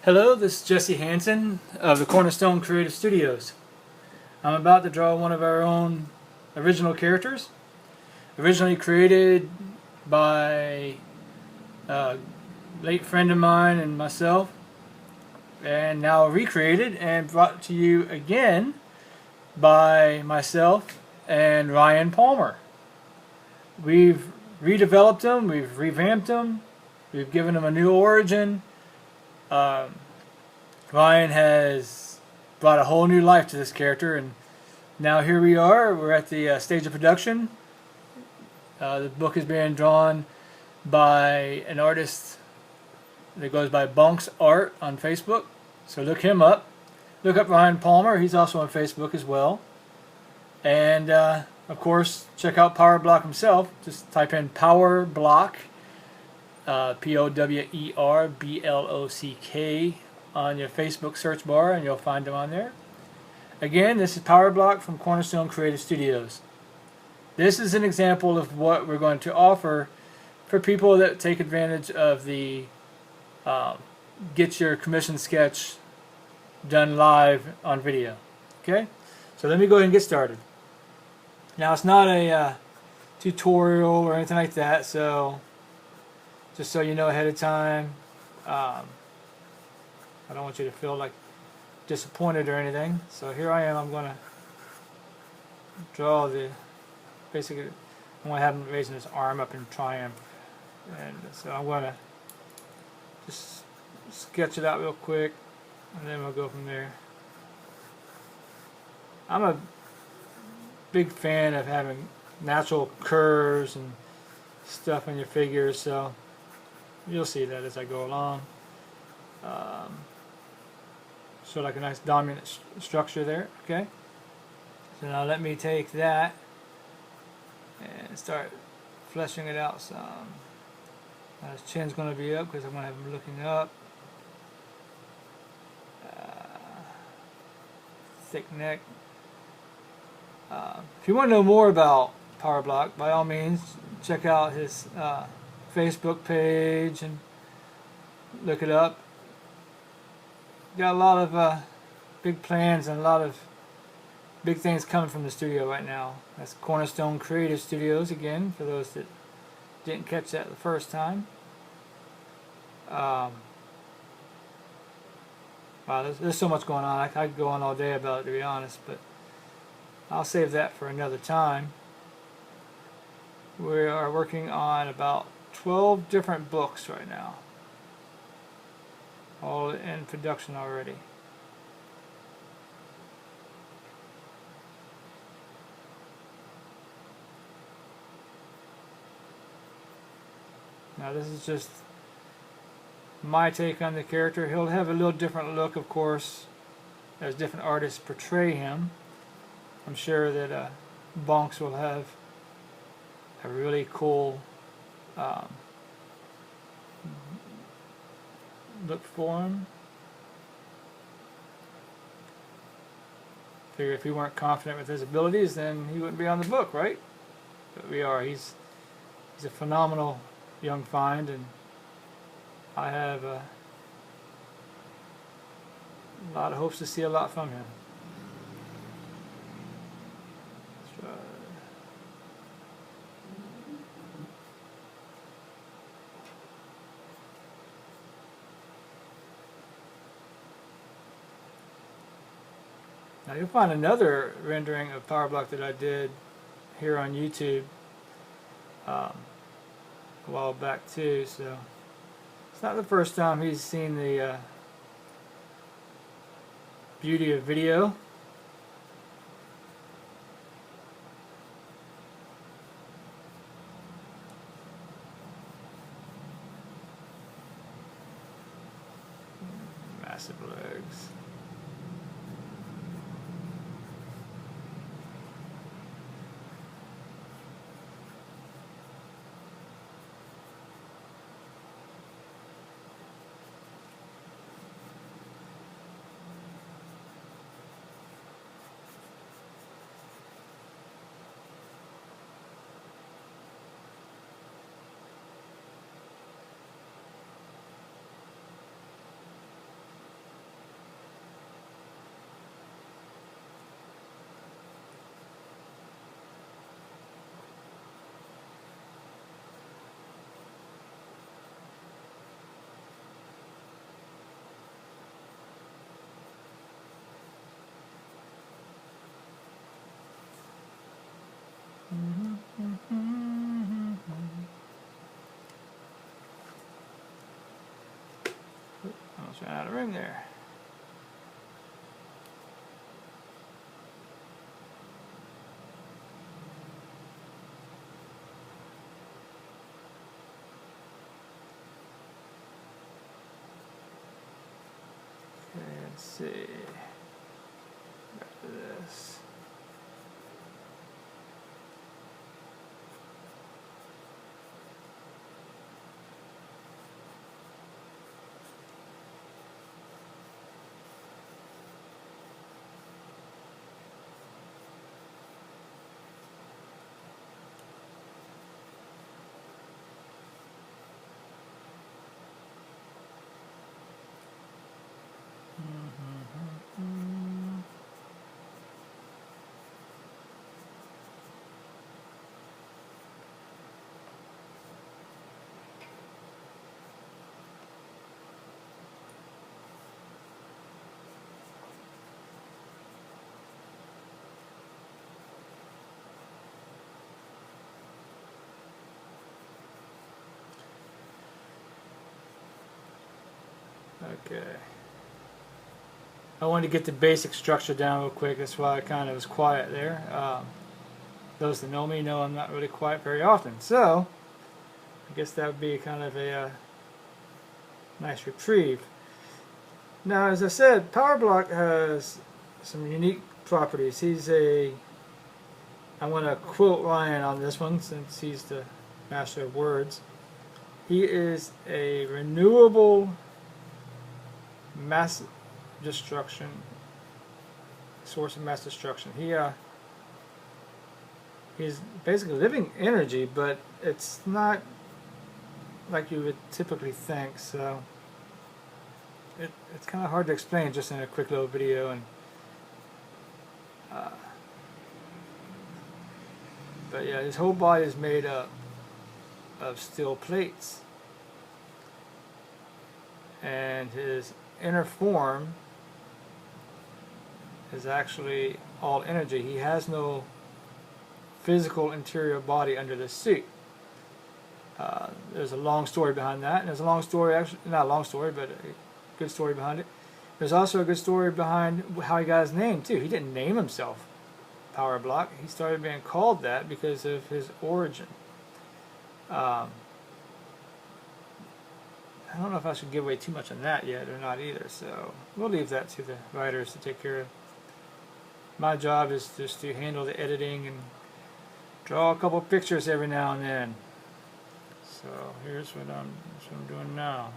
Hello, this is Jesse Hansen of the Cornerstone Creative Studios. I'm about to draw one of our own original characters, originally created by a late friend of mine and myself, and now recreated and brought to you again by myself and Ryan Palmer. We've redeveloped him, we've revamped him, we've given him a new origin. Ryan has brought a whole new life to this character, and now here we are. We're at the stage of production. The book is being drawn by an artist that goes by Bonks Art on Facebook. So look him up. Look up Ryan Palmer. He's also on Facebook as well. And of course, check out Power Block himself. Just type in Power Block, POWERBLOCK on your Facebook search bar, and you'll find him on there. Again, this is Power Block from Cornerstone Creative Studios. This is an example of what we're going to offer for people that take advantage of the get your commission sketch done live on video. Okay, so let me go ahead and get started. Now, it's not a tutorial or anything like that, so just so you know ahead of time, I don't want you to feel like disappointed or anything. So here I am. I'm going to draw basically, I'm going to have him raising his arm up in triumph. And so I'm going to just sketch it out real quick, and then we'll go from there. I'm a big fan of having natural curves and stuff in your figures, so you'll see that as I go along. So like a nice dominant structure there. Okay, so now let me take that and start fleshing it out some. Now his chin's going to be up because I'm going to have him looking up. Thick neck. If you want to know more about Power Block, by all means check out his Facebook page and look it up. Got a lot of big plans and a lot of big things coming from the studio right now. That's Cornerstone Creative Studios again, for those that didn't catch that the first time. Wow, there's so much going on. I could go on all day about it, to be honest, but I'll save that for another time. We are working on about 12 different books right now, all in production already. Now this is just my take on the character. He'll have a little different look, of course, as different artists portray him. I'm sure that Bonks will have a really cool look for him. Figure if he weren't confident with his abilities, then he wouldn't be on the book, right? But we are. He's a phenomenal young find, and I have a lot of hopes to see a lot from him. Now you'll find another rendering of Power Block that I did here on YouTube a while back too, so it's not the first time he's seen the beauty of video. Massive legs. Almost ran out of room there. Okay, let's see. Back to this. Okay. I wanted to get the basic structure down real quick. That's why I kind of was quiet there. Those that know me know I'm not really quiet very often. So, I guess that would be kind of a nice reprieve. Now, as I said, PowerBlock has some unique properties. He's a, I'm going to quote Ryan on this one since he's the master of words. He is a renewable mass destruction, source of mass destruction. He's basically living energy, but it's not like you would typically think, so it's kind of hard to explain just in a quick little video. And but yeah, his whole body is made up of steel plates, and his inner form is actually all energy. He has no physical interior body under the suit. There's a long story behind that, and there's a long story, actually not a long story, but a good story behind it. There's also a good story behind how he got his name too. He didn't name himself PowerBlock. He started being called that because of his origin. I don't know if I should give away too much on that yet or not either, so we'll leave that to the writers to take care of. My job is just to handle the editing and draw a couple pictures every now and then. So here's what I'm doing now.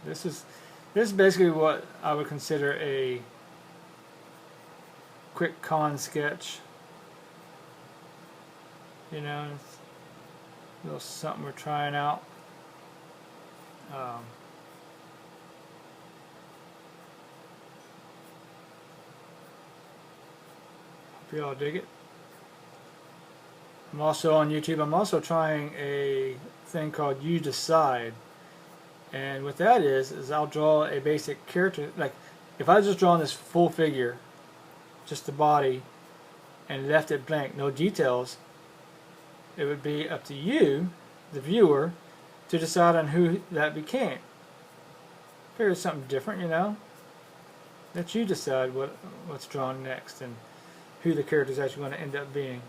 This is basically what I would consider a quick con sketch. You know, it's a little something we're trying out. Hope you all dig it. I'm also on YouTube. I'm also trying a thing called You Decide. And what that is I'll draw a basic character. Like, if I just drawn this full figure, just the body, and left it blank, no details, it would be up to you, the viewer, to decide on who that became. Figure something different, you know. Let you decide what's drawn next and who the character is actually going to end up being.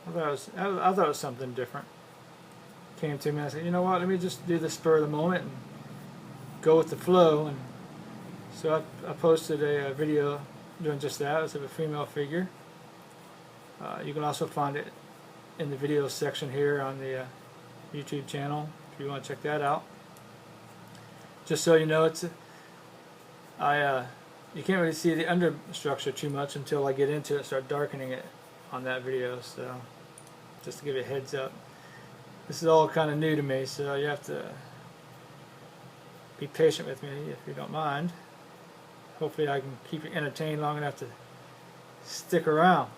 I thought it was something different. Came to me and I said, you know what, let me just do the spur of the moment and go with the flow. And so I posted a video doing just that. It's of a female figure. You can also find it in the video section here on the YouTube channel if you want to check that out. Just so you know, you can't really see the understructure too much until I get into it and start darkening it on that video. So just to give you a heads up, this is all kind of new to me, so you have to be patient with me if you don't mind. Hopefully I can keep you entertained long enough to stick around.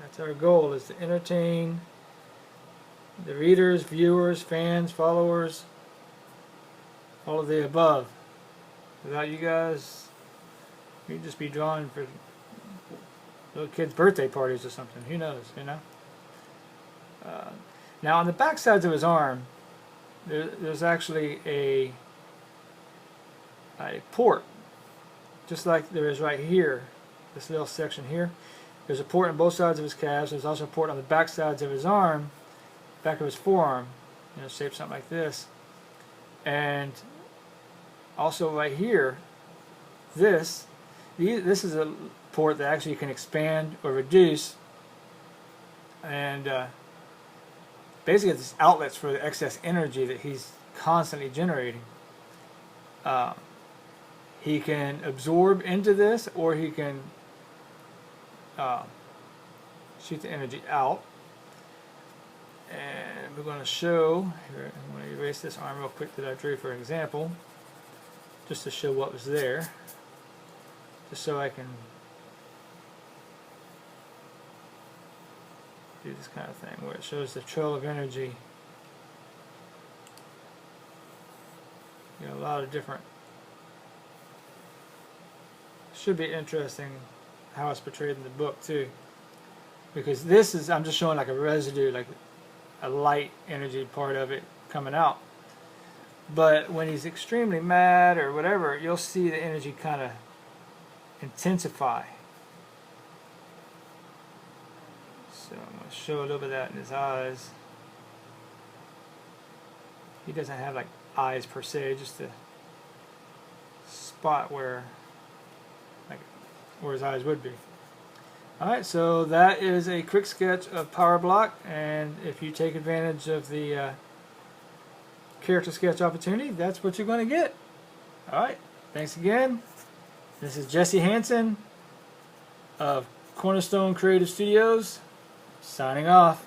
That's our goal, is to entertain the readers, viewers, fans, followers, all of the above. Without you guys, we'd just be drawing for little kids' birthday parties or something. Who knows, you know? Now on the back sides of his arm, there's actually a port, just like there is right here, this little section here. There's a port on both sides of his calves. There's also a port on the back sides of his arm, back of his forearm, you know, shaped something like this. And also right here, this is a port that actually can expand or reduce, and basically it's outlets for the excess energy that he's constantly generating. He can absorb into this, or he can shoot the energy out. And we're going to show here. I'm going to erase this arm real quick that I drew for an example, just to show what was there, just so I can do this kind of thing where it shows the trail of energy. You know, a lot of different. Should be interesting how it's portrayed in the book too, because this is, I'm just showing like a residue, like a light energy part of it coming out. But when he's extremely mad or whatever, you'll see the energy kind of intensify. So I'm going to show a little bit of that in his eyes. He doesn't have like eyes per se, just a spot where his eyes would be. Alright, so that is a quick sketch of Power Block, and if you take advantage of the character sketch opportunity, that's what you're going to get. Alright, thanks again. This is Jesse Hansen of Cornerstone Creative Studios, signing off.